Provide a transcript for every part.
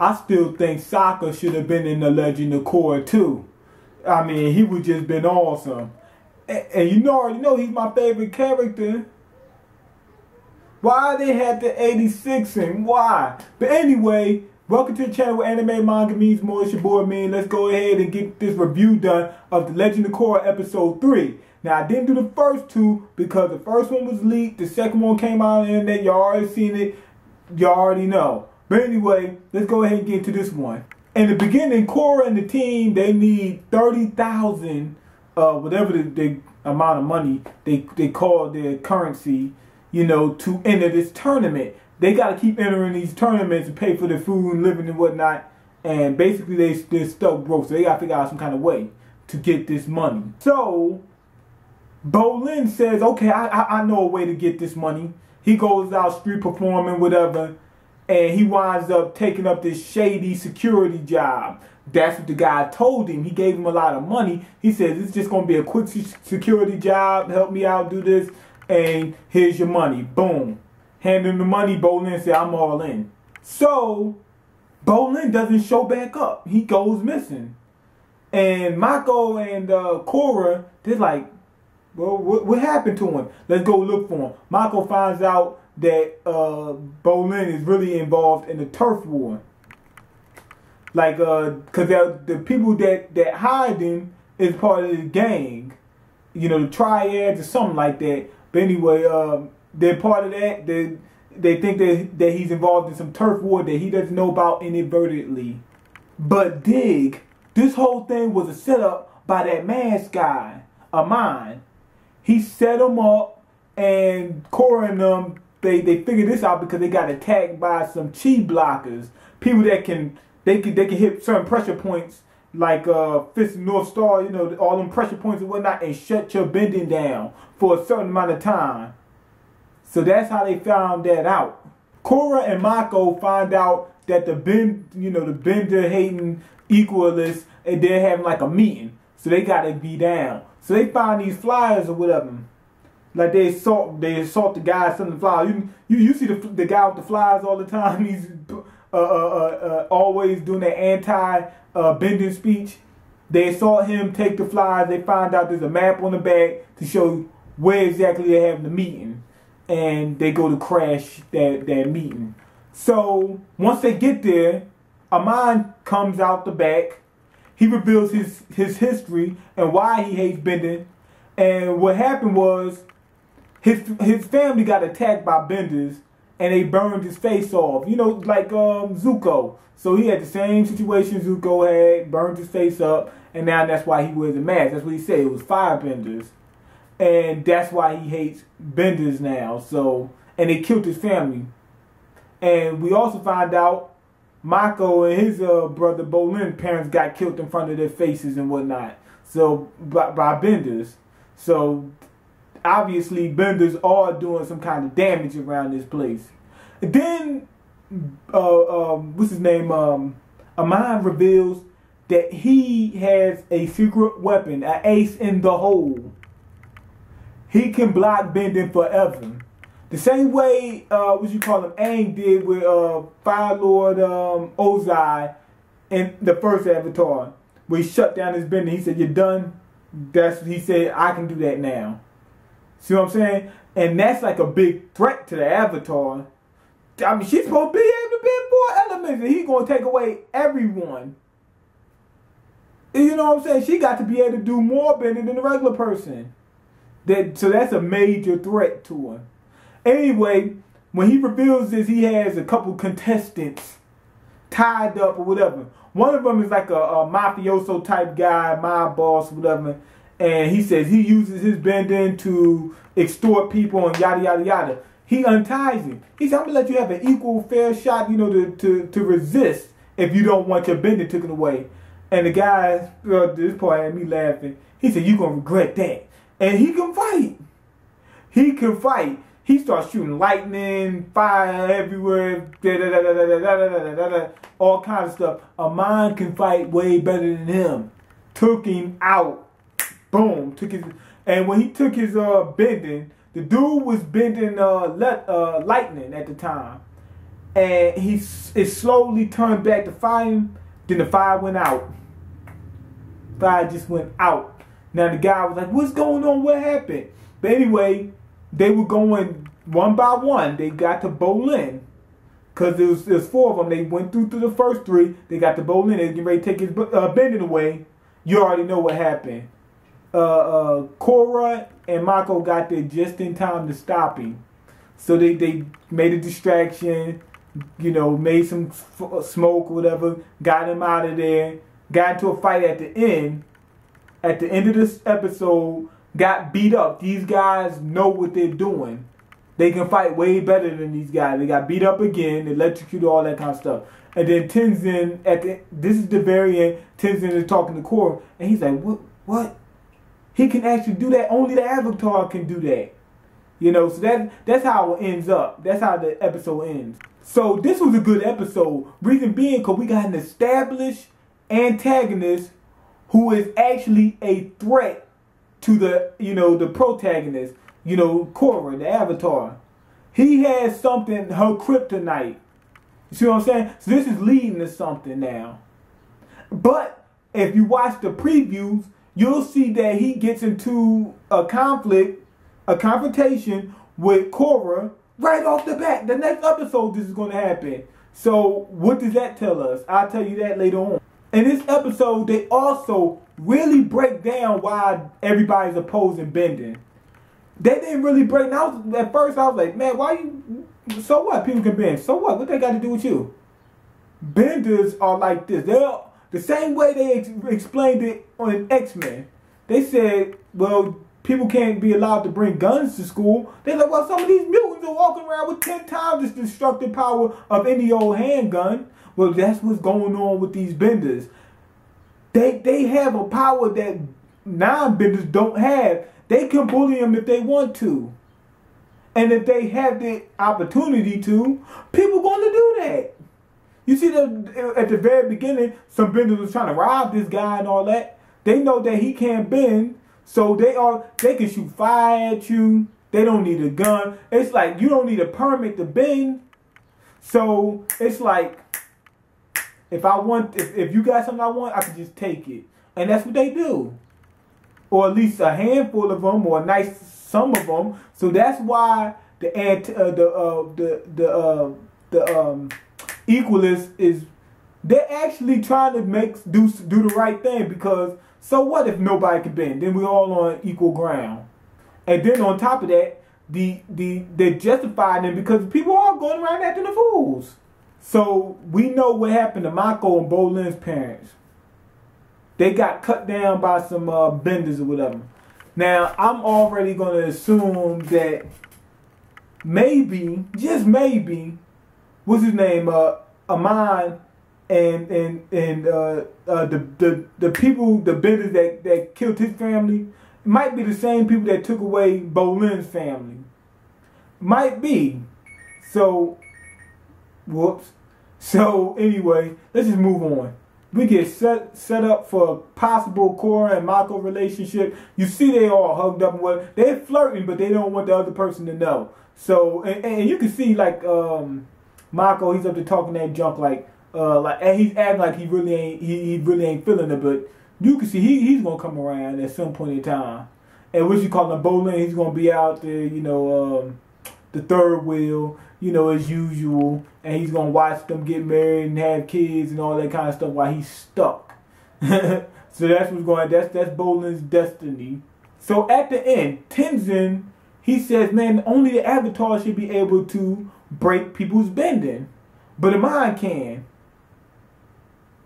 I still think Sokka should have been in the Legend of Korra too. I mean, he would just been awesome. And you already know he's my favorite character. Why they had the 86 and why? But anyway, welcome to the channel with Anime Manga Means More. It's your boy Mean. Let's go ahead and get this review done of the Legend of Korra episode 3. Now I didn't do the first two because the first one was leaked. The second one came out on the internet. You already seen it. You already know. But anyway, let's go ahead and get to this one. In the beginning, Korra and the team, they need 30,000, whatever the amount of money they call their currency, you know, to enter this tournament. They got to keep entering these tournaments and pay for their food and living and whatnot. And basically, they're stuck broke. So they got to figure out some kind of way to get this money. So Bolin says, okay, I know a way to get this money. He goes out street performing, whatever. And he winds up taking up this shady security job. That's what the guy told him. He gave him a lot of money. He says, it's just going to be a quick security job. Help me out, do this. And here's your money. Boom. Hand him the money. Bolin said, I'm all in. So, Bolin doesn't show back up. He goes missing. And Mako and Korra, they're like, well, what happened to him? Let's go look for him. Mako finds out that Bolin is really involved in the turf war. Like, because the people that hide him is part of the gang. You know, the triads or something like that. But anyway, they're part of that. They think that he's involved in some turf war that he doesn't know about inadvertently. But dig, this whole thing was a setup by that mask guy, MangaMiyn. He set him up, and Korra and them, they figured this out because they got attacked by some chi blockers. People that can hit certain pressure points like Fist of North Star, you know, all them pressure points and whatnot, and shut your bending down for a certain amount of time. So that's how they found that out. Korra and Mako find out that the bender hating equalists, and they're having like a meeting. So they gotta be down. So they find these flyers or whatever. Like they assault the guy selling the flyers. You see the guy with the flyers all the time. He's always doing that anti-bending speech. They assault him, take the flyers. They find out there's a map on the back to show where exactly they're having the meeting. And they go to crash that meeting. So once they get there, MangaMiyn comes out the back. He reveals his history and why he hates bending. And what happened was his family got attacked by benders and they burned his face off. You know, like Zuko. So he had the same situation Zuko had, burned his face up, and now that's why he wears a mask. That's what he said. It was firebenders. And that's why he hates benders now. So, and they killed his family. And we also find out Mako and his brother Bolin parents got killed in front of their faces and whatnot. So by benders. So obviously benders are doing some kind of damage around this place. And then what's his name? MangaMiyn reveals that he has a secret weapon, an ace in the hole. He can block bending forever. The same way, Aang did with Fire Lord Ozai in the first Avatar, where he shut down his bending. He said, "You're done." He said, "I can do that now." See what I'm saying? And that's like a big threat to the Avatar. I mean, she's supposed to be able to bend 4 elements, and he's gonna take away everyone. You know what I'm saying? She got to be able to do more bending than the regular person. So that's a major threat to her. Anyway, when he reveals this, he has a couple contestants tied up or whatever. One of them is like a mafioso type guy, mob boss, whatever. And he says he uses his bending to extort people and yada, yada, yada. He unties him. He said, I'm going to let you have an equal fair shot, you know, to resist if you don't want your bending taken away. And the guy, this part had me laughing. He said, you're going to regret that. And he can fight. He can fight. He starts shooting lightning, fire everywhere, all kinds of stuff. MangaMiyn can fight way better than him. Took him out. Boom. And when he took his bending, the dude was bending lightning at the time. and it slowly turned back to fire. Then the fire went out. Fire just went out. Now the guy was like, "What's going on? What happened?" But anyway, they were going one by one. They got to Bolin. Because it was 4 of them. They went through the first 3. They got to Bolin. They getting ready to take his bending away. You already know what happened. Korra and Mako got there just in time to stop him. So they made a distraction, you know, made some smoke or whatever, got him out of there, got into a fight at the end. At the end of this episode, got beat up. These guys know what they're doing. They can fight way better than these guys. They got beat up again, electrocuted, all that kind of stuff. And then Tenzin, this is the very end, Tenzin is talking to Korra, and he's like, what? He can actually do that? Only the Avatar can do that. You know, so that's how it ends up. That's how the episode ends. So this was a good episode. Reason being, because we got an established antagonist who is actually a threat to the, you know, the protagonist. You know, Korra, the Avatar. He has something, her kryptonite. You see what I'm saying? So this is leading to something now. But if you watch the previews, you'll see that he gets into a conflict, a confrontation with Korra right off the bat. The next episode this is going to happen. So what does that tell us? I'll tell you that later on. In this episode, they also really break down why everybody's opposing bending. They didn't really break down. At first, I was like, man, why you... So what? People can bend. So what? What they got to do with you? Benders are like this. They're the same way they explained it on X-Men. They said, well, people can't be allowed to bring guns to school. They're like, well, some of these mutants are walking around with 10 times the destructive power of any old handgun. Well, that's what's going on with these benders. They have a power that non-benders don't have. They can bully them if they want to. And if they have the opportunity to, people going to do that. You see, at the very beginning, some benders was trying to rob this guy and all that. They know that he can't bend, so they can shoot fire at you. They don't need a gun. It's like you don't need a permit to bend. So it's like if you got something I want, I can just take it, and that's what they do. Or at least a handful of them, or a nice some of them. So that's why the equalist is, they're actually trying to do the right thing, because so what if nobody can bend? Then we're all on equal ground. And then on top of that, they're justifying them because people are going around acting the fools. So we know what happened to Mako and Bolin's parents. They got cut down by some benders or whatever. Now, I'm already going to assume that maybe, just maybe, what's his name, Amon and the people, the benders that killed his family, might be the same people that took away Bolin's family. Might be. So, whoops. So, anyway, let's just move on. We get set up for a possible Korra and Mako relationship. You see they all hugged up and what. They're flirting, but they don't want the other person to know. So, and you can see, like, Mako, he's up there talking that junk, and he's acting like he really ain't feeling it, but you can see he's gonna come around at some point in time. And what you call him, Bolin, he's gonna be out there, you know, the third wheel, you know, as usual, and he's gonna watch them get married and have kids and all that kind of stuff while he's stuck. So that's what's going. That's Bolin's destiny. So at the end, Tenzin, he says, man, only the Avatar should be able to break people's bending, but a mind can.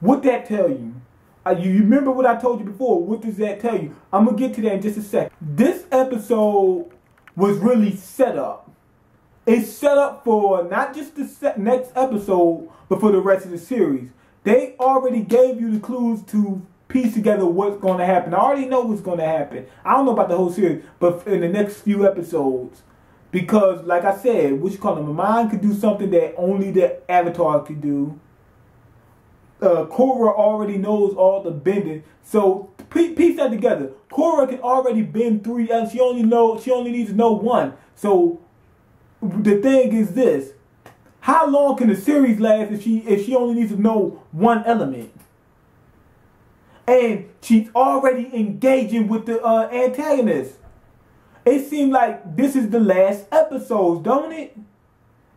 What that tell you? You remember what I told you before? What does that tell you? I'm gonna get to that in just a sec. This episode was really set up. It's set up for not just the next episode, but for the rest of the series. They already gave you the clues to piece together what's going to happen. I already know what's going to happen. I don't know about the whole series, but in the next few episodes. Because, like I said, what you call them, a mind could do something that only the Avatar could do. Korra already knows all the bending. So, piece that together. Korra can already bend 3 elements. She only needs to know 1. So, the thing is this. How long can the series last if she only needs to know one element? And she's already engaging with the antagonist. It seems like this is the last episode, don't it?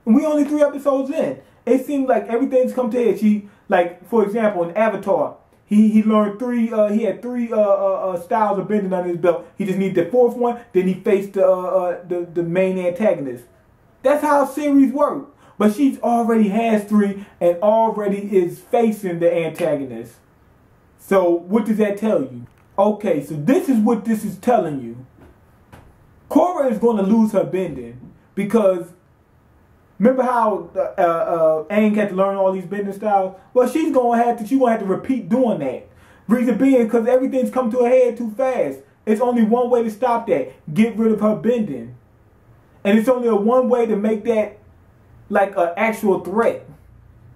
And we only 3 episodes in. It seems like everything's come to head. She, like, for example, in Avatar, he learned 3. He had 3 styles of bending under his belt. He just needed the 4th one. Then he faced the main antagonist. That's how series work. But she already has 3 and already is facing the antagonist. So what does that tell you? Okay, so this is what this is telling you. Korra is going to lose her bending because remember how Aang had to learn all these bending styles? Well, she's going to have to repeat doing that. Reason being because everything's come to a head too fast. It's only one way to stop that. Get rid of her bending. And it's only one way to make that like an actual threat.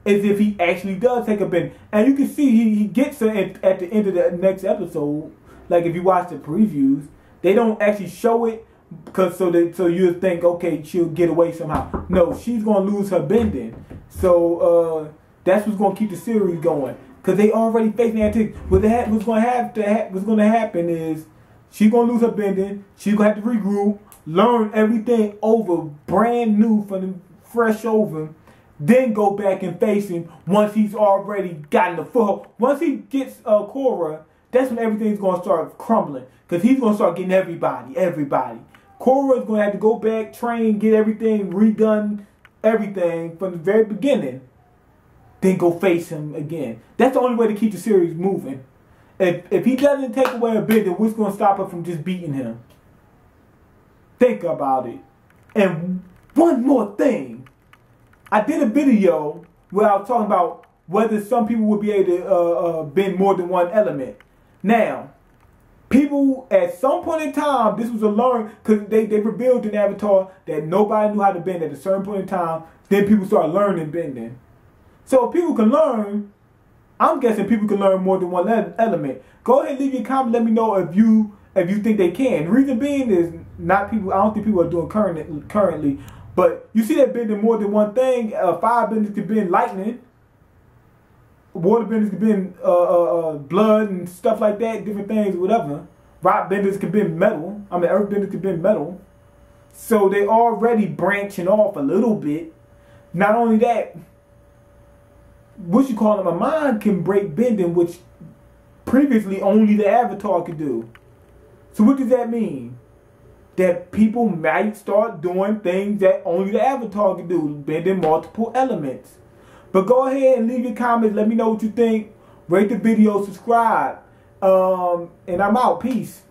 Is if he actually does take a bend. And you can see he gets her at the end of the next episode. Like if you watch the previews, they don't actually show it because so you think, okay, she'll get away somehow. No, she's gonna lose her bending. So that's what's gonna keep the series going. Cause they already facing that. What's gonna happen is she's gonna lose her bending. She's gonna have to regroup, learn everything over, brand new fresh over. Then go back and face him once he's already gotten the foothold. Once he gets Korra, that's when everything's going to start crumbling. Because he's going to start getting everybody. Korra's going to have to go back, train, get everything redone, everything from the very beginning. Then go face him again. That's the only way to keep the series moving. If he doesn't take away a bit, then what's going to stop her from just beating him? Think about it. And one more thing. I did a video where I was talking about whether some people would be able to bend more than one element. Now, people at some point in time, this was a learn, because they revealed in Avatar that nobody knew how to bend at a certain point in time. Then people started learning bending. So if people can learn, I'm guessing people can learn more than one element. Go ahead and leave your comment. Let me know if you think they can. The reason being is not people. I don't think people are doing currently. But you see that bending more than one thing. Fire benders can bend lightning. Water benders can bend blood and stuff like that. Different things, whatever. Rock benders can bend metal. Earth benders can bend metal. So they already branching off a little bit. Not only that, a mind can break bending, which previously only the Avatar could do. So what does that mean? That people might start doing things that only the Avatar can do, bending multiple elements. But go ahead and leave your comments. Let me know what you think. Rate the video, subscribe. And I'm out. Peace.